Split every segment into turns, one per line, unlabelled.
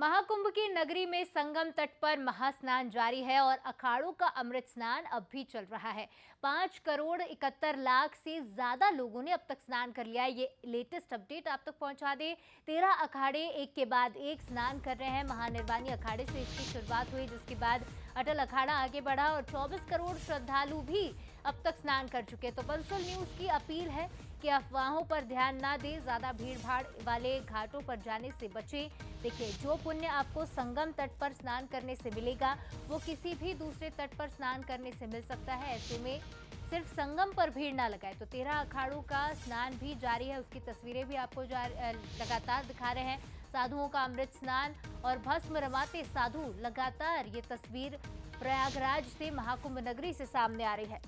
महाकुंभ की नगरी में संगम तट पर महास्नान जारी है और अखाड़ों का अमृत स्नान अब भी चल रहा है। 5 करोड़ 71 लाख से ज्यादा लोगों ने अब तक स्नान कर लिया है। ये लेटेस्ट अपडेट आप तक पहुंचा दे। 13 अखाड़े एक के बाद एक स्नान कर रहे हैं। महानिर्वाणी अखाड़े से इसकी शुरुआत हुई, जिसके बाद अटल अखाड़ा आगे बढ़ा और 24 करोड़ श्रद्धालु भी अब तक स्नान कर चुके। तो बंसल न्यूज की अपील है कि अफवाहों पर ध्यान ना दें, ज्यादा भीड़ भाड़ वाले घाटों पर जाने से बचें। देखिए, जो पुण्य आपको संगम तट पर स्नान करने से मिलेगा वो किसी भी दूसरे तट पर स्नान करने से मिल सकता है। ऐसे में सिर्फ संगम पर भीड़ ना लगाए। तो 13 अखाड़ों का स्नान भी जारी है, उसकी तस्वीरें भी आपको लगातार दिखा रहे हैं। साधुओं का अमृत स्नान और भस्म रमाते साधु, लगातार ये तस्वीर प्रयागराज से महाकुंभ नगरी से सामने आ रही है।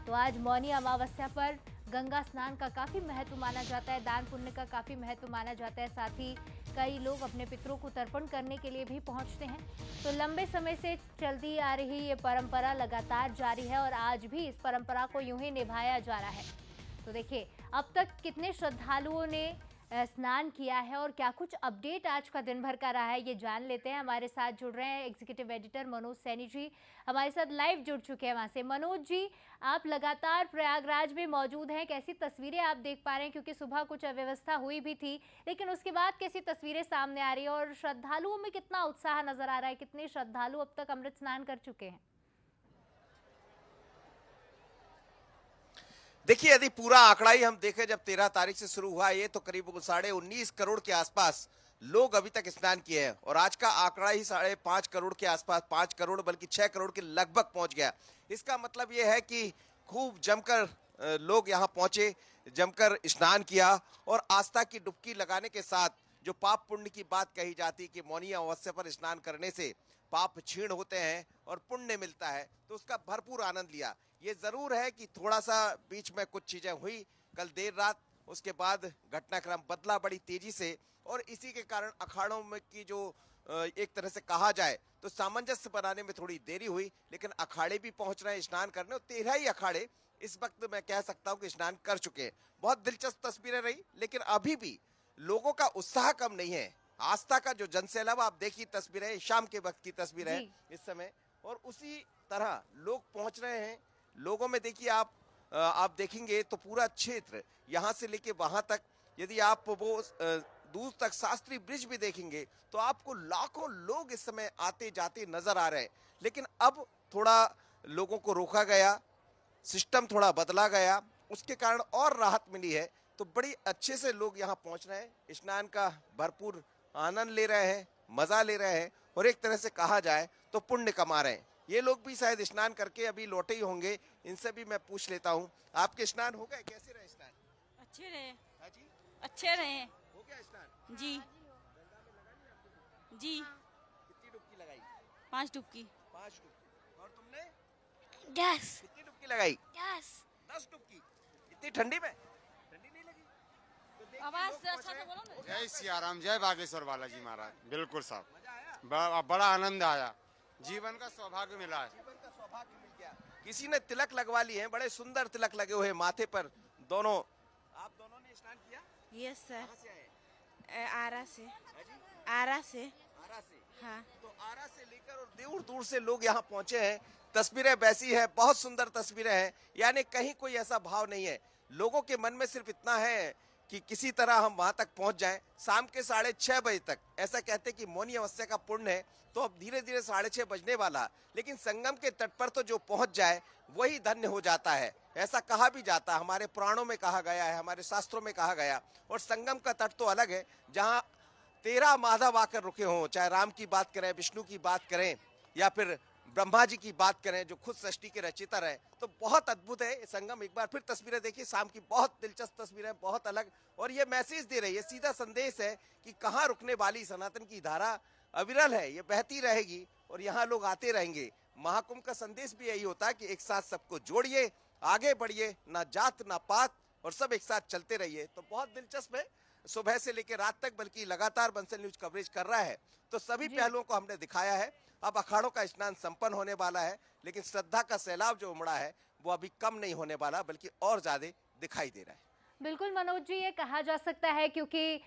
तो आज मौनी अमावस्या पर गंगा स्नान का काफी महत्व माना जाता है, दान पुण्य का काफी महत्व माना जाता है। साथ ही कई लोग अपने पितरों को तर्पण करने के लिए भी पहुंचते हैं। तो लंबे समय से चलती आ रही ये परंपरा लगातार जारी है और आज भी इस परंपरा को यूं ही निभाया जा रहा है। तो देखिए, अब तक कितने श्रद्धालुओं ने स्नान किया है और क्या कुछ अपडेट आज का दिन भर का रहा है, ये जान लेते हैं। हमारे साथ जुड़ रहे हैं एग्जीक्यूटिव एडिटर मनोज सैनी जी, हमारे साथ लाइव जुड़ चुके हैं वहां से। मनोज जी, आप लगातार प्रयागराज में मौजूद हैं, कैसी तस्वीरें आप देख पा रहे हैं? क्योंकि सुबह कुछ अव्यवस्था हुई भी थी, लेकिन उसके बाद कैसी तस्वीरें सामने आ रही है और श्रद्धालुओं में कितना उत्साह नजर आ रहा है? कितने श्रद्धालु अब तक अमृत स्नान कर चुके हैं?
देखिए, यदि पूरा आंकड़ा ही हम देखें, जब 13 तारीख से शुरू हुआ ये, तो करीब 19.5 करोड़ के आसपास लोग अभी तक स्नान किए हैं और आज का आंकड़ा ही 5.5 करोड़ के आसपास, 5 करोड़ बल्कि 6 करोड़ के लगभग पहुंच गया। इसका मतलब ये है कि खूब जमकर लोग यहाँ पहुंचे, जमकर स्नान किया और आस्था की डुबकी लगाने के साथ जो पाप पुण्य की बात कही जाती है कि मौनी अमावस्या पर स्नान करने से पाप क्षीण होते हैं और पुण्य मिलता है, तो उसका भरपूर आनंद लिया। ये जरूर है कि थोड़ा सा बीच में कुछ चीजें हुई कल देर रात, उसके बाद घटनाक्रम बदला बड़ी तेजी से और इसी के कारण अखाड़ों में की जो एक तरह से कहा जाए तो सामंजस्य बनाने में थोड़ी देरी हुई, लेकिन अखाड़े भी पहुंच रहे हैं स्नान करने और 13 ही अखाड़े इस वक्त मैं कह सकता हूं कि स्नान कर चुके हैं। बहुत दिलचस्प तस्वीरें रही, लेकिन अभी भी लोगों का उत्साह कम नहीं है। आस्था का जो जनसैलाब, आप देखिए तस्वीरें, शाम के वक्त की तस्वीरें है इस समय, और उसी तरह लोग पहुंच रहे हैं। लोगों में देखिए, आप देखेंगे तो पूरा क्षेत्र यहाँ से लेके वहां तक, यदि आप वो दूर तक शास्त्री ब्रिज भी देखेंगे तो आपको लाखों लोग इस समय आते जाते नजर आ रहे हैं। लेकिन अब थोड़ा लोगों को रोका गया, सिस्टम थोड़ा बदला गया, उसके कारण और राहत मिली है। तो बड़ी अच्छे से लोग यहाँ पहुंच रहे हैं, स्नान का भरपूर आनंद ले रहे हैं, मजा ले रहे हैं और एक तरह से कहा जाए तो पुण्य कमा रहे हैं। ये लोग भी शायद स्नान करके अभी लौटे ही होंगे, इनसे भी मैं पूछ लेता हूँ। आपके स्नान हो गए? कैसे रहे स्नान?
अच्छे रहे।
हाँ जी,
अच्छे रहे।
हो गया स्नान?
जी जी।
कितनी डुबकी लगाई?
5 डुबकी।
5 डुबकी। और तुमने?
10
कितनी डुबकी लगाई?
10
10 डुबकी। इतनी ठंडी में? ठंडी नहीं लगी? तो देखिए,
आवाज
लोग
से अच्छा
पहुंच
से
रहे हैं।
बोलो ना।
जय सियाराम, जय बागेश्वर बालाजी महाराज। बिल्कुल साहब,
मजा आया?
बड़ा आनंद आया, जीवन का सौभाग्य मिला है।
जीवन का सौभाग्य मिल गया। किसी ने तिलक लगवा लिए हैं, बड़े सुंदर तिलक लगे हुए माथे पर दोनों। आप दोनों ने स्नान किया?
Yes sir.
कहाँ से आए?
आरा से।
हाँ जी?
आरा से।
आरा से।
हाँ।
तो आरा से लेकर और दूर दूर से लोग यहाँ पहुंचे हैं। तस्वीरें वैसी है, बहुत सुंदर तस्वीरें हैं, यानी कहीं कोई ऐसा भाव नहीं है। लोगों के मन में सिर्फ इतना है कि किसी तरह हम वहां तक पहुंच जाएं। शाम के 6:30 बजे तक, ऐसा कहते कि मौनी अमावस्या का पुण्य है, तो अब धीरे धीरे 6:30 बजने वाला, लेकिन संगम के तट पर तो जो पहुंच जाए वही धन्य हो जाता है। ऐसा कहा भी जाता है, हमारे पुराणों में कहा गया है, हमारे शास्त्रों में कहा गया। और संगम का तट तो अलग है, जहाँ 13 माधव आकर रुके हों, चाहे राम की बात करें, विष्णु की बात करें या फिर ब्रह्मा जी की बात करें जो खुद सृष्टि के रचिता रहे, तो बहुत अद्भुत है संगम। एक बार फिर तस्वीरें देखिए, शाम की बहुत दिलचस्प तस्वीरें, बहुत अलग, और ये मैसेज दे रही है, सीधा संदेश है कि कहाँ रुकने वाली सनातन की धारा अविरल है, ये बहती रहेगी और यहाँ लोग आते रहेंगे। महाकुंभ का संदेश भी यही होता है कि एक साथ सबको जोड़िए, आगे बढ़िए, ना जात ना पात, और सब एक साथ चलते रहिए। तो बहुत दिलचस्प है, सुबह से लेकर रात तक बल्कि लगातार बंसल न्यूज कवरेज कर रहा है, तो सभी पहलुओं को हमने दिखाया है। अब अखाड़ों का स्नान संपन्न होने वाला है, लेकिन श्रद्धा का सैलाब जो उमड़ा है वो अभी कम नहीं होने वाला, बल्कि और ज्यादा दिखाई दे रहा है।
बिल्कुल मनोज जी, ये कहा जा सकता है क्योंकि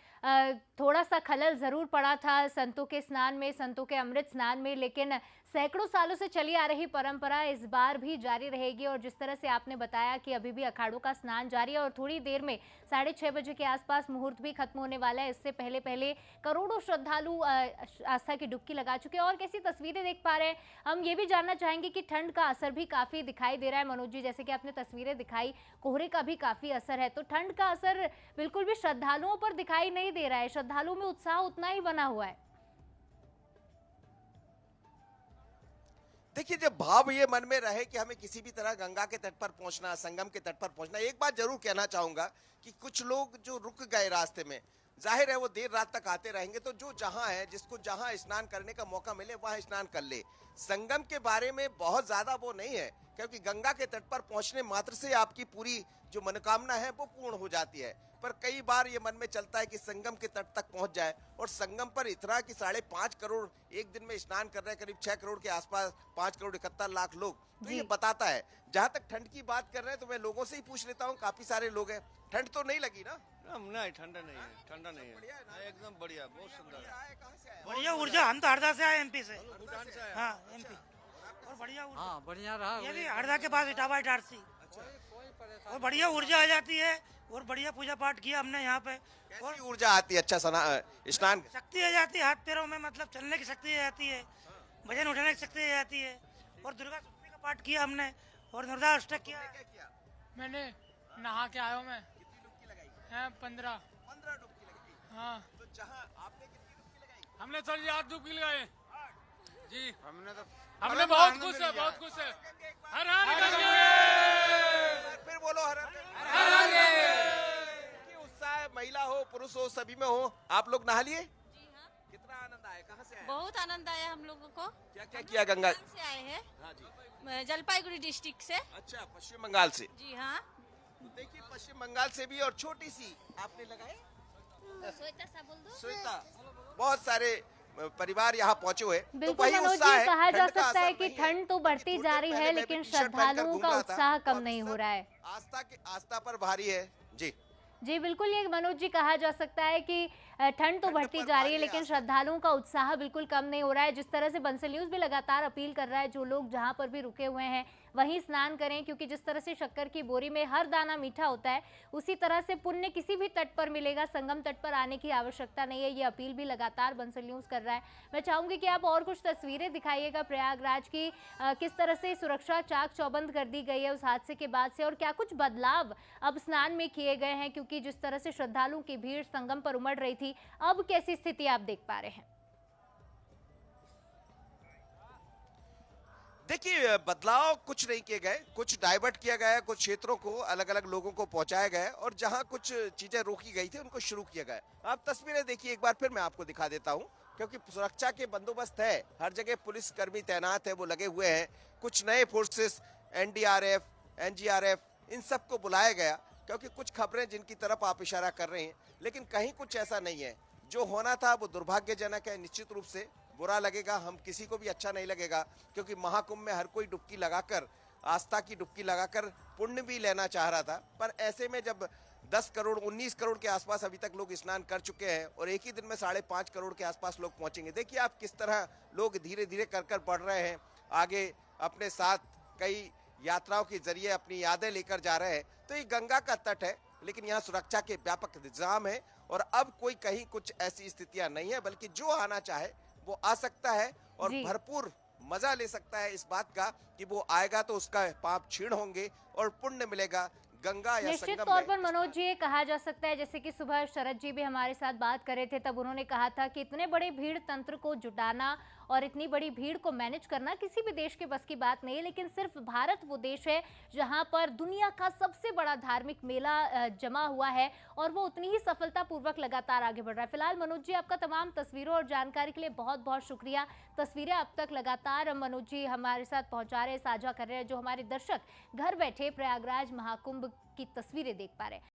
थोड़ा सा खलल ज़रूर पड़ा था संतों के स्नान में, संतों के अमृत स्नान में, लेकिन सैकड़ों सालों से चली आ रही परंपरा इस बार भी जारी रहेगी। और जिस तरह से आपने बताया कि अभी भी अखाड़ों का स्नान जारी है और थोड़ी देर में 6:30 बजे के आसपास मुहूर्त भी खत्म होने वाला है। इससे पहले पहले करोड़ों श्रद्धालु आस्था की डुबकी लगा चुके हैं और कैसी तस्वीरें देख पा रहे हैं। हम ये भी जानना चाहेंगे कि ठंड का असर भी काफ़ी दिखाई दे रहा है मनोज जी, जैसे कि आपने तस्वीरें दिखाई, कोहरे का भी काफ़ी असर है। तो ठंड का असर बिल्कुल भी श्रद्धालुओं पर दिखाई नहीं दे रहा है, श्रद्धालुओं में उत्साह उतना ही बना हुआ है।
देखिए, जब भाव ये मन में रहे कि हमें किसी भी तरह गंगा के तट पर पहुंचना, संगम के तट पर पहुंचना, एक बात जरूर कहना चाहूंगा कि कुछ लोग जो रुक गए रास्ते में, जाहिर है वो देर रात तक आते रहेंगे, तो जो जहां है, जिसको जहां स्नान करने का मौका मिले वहां स्नान कर ले। संगम के बारे में बहुत ज्यादा वो नहीं है, क्योंकि गंगा के तट पर पहुंचने मात्र से आपकी पूरी जो मनोकामना है वो पूर्ण हो जाती है। पर कई बार ये मन में चलता है कि संगम के तट तक पहुंच जाए, और संगम पर इतना कि 5.5 करोड़ एक दिन में स्नान कर रहे हैं, करीब 6 करोड़ के आसपास, 5 करोड़ 71 लाख लोग, तो ये बताता है। जहां तक ठंड की बात कर रहे हैं तो मैं लोगों से ही पूछ लेता हूँ, काफी सारे लोग हैं, ठंड तो नहीं लगी ना?
नहीं, ठंडा नहीं है, ठंडा नहीं है, एकदम बढ़िया, बहुत सुंदर है।
बढ़िया ऊर्जा। हम तो हरदा से आए, एमपी से।
भूटान से आया।
हाँ, एमपी। और बढ़िया ऊर्जा।
हाँ, बढ़िया रहा।
ये भी हरदा के पास इटावा इटारसी। और बढ़िया ऊर्जा आ जाती है और बढ़िया पूजा पाठ किया हमने यहाँ पे। और
कैसी ऊर्जा आती है? अच्छा स्नान
शक्ति आ जाती है हाथ पैरों में, मतलब चलने की शक्ति आ जाती है, वजन उठाने की शक्ति आ जाती है। और दुर्गा सप्तमी का पाठ किया हमने और नर्मदा अष्टक किया।
मैंने नहा के आया हूँ मैं। हैं 15
डुबकी लगाई।
हाँ,
तो जहां आपने कितनी डुबकी लगाई?
हमने सर जी 8 डुबकी लगाए जी।
हमने
बहुत खुश है, बहुत खुश है। हर हर गंगे।
फिर बोलो हर
हर हर गंगे।
कि उत्साह महिला हो पुरुष हो सभी में हो। आप लोग नहा लिए?
जी हाँ,
कितना आनंद आया? कहाँ से आए?
बहुत आनंद आया हम लोगों को।
क्या क्या किया गंगा?
से आए हैं,
हाँ जी।
जलपाईगुड़ी डिस्ट्रिक्ट से।
अच्छा, पश्चिम बंगाल से।
जी हाँ।
तो देखिए, पश्चिम बंगाल से भी, और छोटी सी आपने लगाए श्वेता। बहुत सारे परिवार यहाँ पहुंचे हुए। तो
बिल्कुल
वही
मनोज
उत्साह
जी,
है,
कहा जा
ठंड का
सकता है
असर
कि
नहीं
ठंड तो बढ़ती
क्योंकि
जा
थोड़ी
रही
देर
है,
पहले मैं
लेकिन
भी टी-शर्ट पहनकर
श्रद्धालुओं
घूम
का
रहा था,
उत्साह
तो
कम
अब
नहीं हो
सब
रहा है।
आस्था पर भारी है जी।
जी बिल्कुल, ये मनोज जी कहा जा सकता है कि ठंड तो बढ़ती जा रही है, लेकिन श्रद्धालुओं का उत्साह बिल्कुल कम नहीं हो रहा है। जिस तरह से बंसल न्यूज़ भी लगातार अपील कर रहा है, जो लोग जहां पर भी रुके हुए हैं वहीं स्नान करें, क्योंकि जिस तरह से शक्कर की बोरी में हर दाना मीठा होता है, उसी तरह से पुण्य किसी भी तट पर मिलेगा। संगम तट पर आने की आवश्यकता नहीं है, ये अपील भी लगातार बंसल न्यूज़ कर रहा है। मैं चाहूंगी कि आप और कुछ तस्वीरें दिखाइएगा प्रयागराज की, किस तरह से सुरक्षा चाक चौबंद कर दी गई है उस हादसे के बाद से, और क्या कुछ बदलाव अब स्नान में किए गए हैं, क्योंकि जिस तरह से श्रद्धालुओं की भीड़ संगम पर उमड़ रही थी, अब कैसी स्थिति आप देख पा रहे हैं?
देखिए, बदलाव कुछ नहीं किए गए, कुछ डाइवर्ट किया गया है, कुछ क्षेत्रों को अलग अलग लोगों को पहुंचाया गया है, और जहां कुछ चीजें रोकी गई थी उनको शुरू किया गया है। आप तस्वीरें देखिए, एक बार फिर मैं आपको दिखा देता हूं, क्योंकि सुरक्षा के बंदोबस्त है, हर जगह पुलिस कर्मी तैनात है, वो लगे हुए हैं। कुछ नए फोर्सेस, एनडीआरएफ, एनजीआरएफ, इन सबको बुलाया गया, क्योंकि कुछ खबरें जिनकी तरफ आप इशारा कर रहे हैं, लेकिन कहीं कुछ ऐसा नहीं है। जो होना था वो दुर्भाग्यजनक है, निश्चित रूप से बुरा लगेगा, हम किसी को भी अच्छा नहीं लगेगा, क्योंकि महाकुंभ में हर कोई डुबकी लगाकर, आस्था की डुबकी लगाकर पुण्य भी लेना चाह रहा था। पर ऐसे में जब 10 करोड़ 19 करोड़ के आसपास अभी तक लोग स्नान कर चुके हैं, और एक ही दिन में 5.5 करोड़ के आसपास लोग पहुंचेंगे, देखिए आप किस तरह लोग धीरे धीरे कर बढ़ रहे हैं आगे, अपने साथ कई यात्राओं के जरिए अपनी यादें लेकर जा रहे हैं। तो ये गंगा का तट है, लेकिन यहाँ सुरक्षा के व्यापक इंतजाम है, और अब कोई कहीं कुछ ऐसी स्थितियां नहीं है, बल्कि जो आना चाहे वो आ सकता है और भरपूर मजा ले सकता है इस बात का कि वो आएगा तो उसका पाप क्षीण होंगे और पुण्य मिलेगा गंगा या
निश्चित
संगम
तौर
में।
पर मनोज जी, ये कहा जा सकता है, जैसे कि सुबह शरद जी भी हमारे साथ बात कर रहे थे, तब उन्होंने कहा था कि इतने बड़े भीड़ तंत्र को जुटाना और इतनी बड़ी भीड़ को मैनेज करना किसी भी देश के बस की बात नहीं है, लेकिन सिर्फ भारत वो देश है जहां पर दुनिया का सबसे बड़ा धार्मिक मेला जमा हुआ है, और वो उतनी ही सफलतापूर्वक लगातार आगे बढ़ रहा है। फिलहाल मनोज जी, आपका तमाम तस्वीरों और जानकारी के लिए बहुत बहुत शुक्रिया। तस्वीरें अब तक लगातार मनोज जी हमारे साथ पहुंचा रहे, साझा कर रहे हैं, जो हमारे दर्शक घर बैठे प्रयागराज महाकुंभ की तस्वीरें देख पा रहे हैं।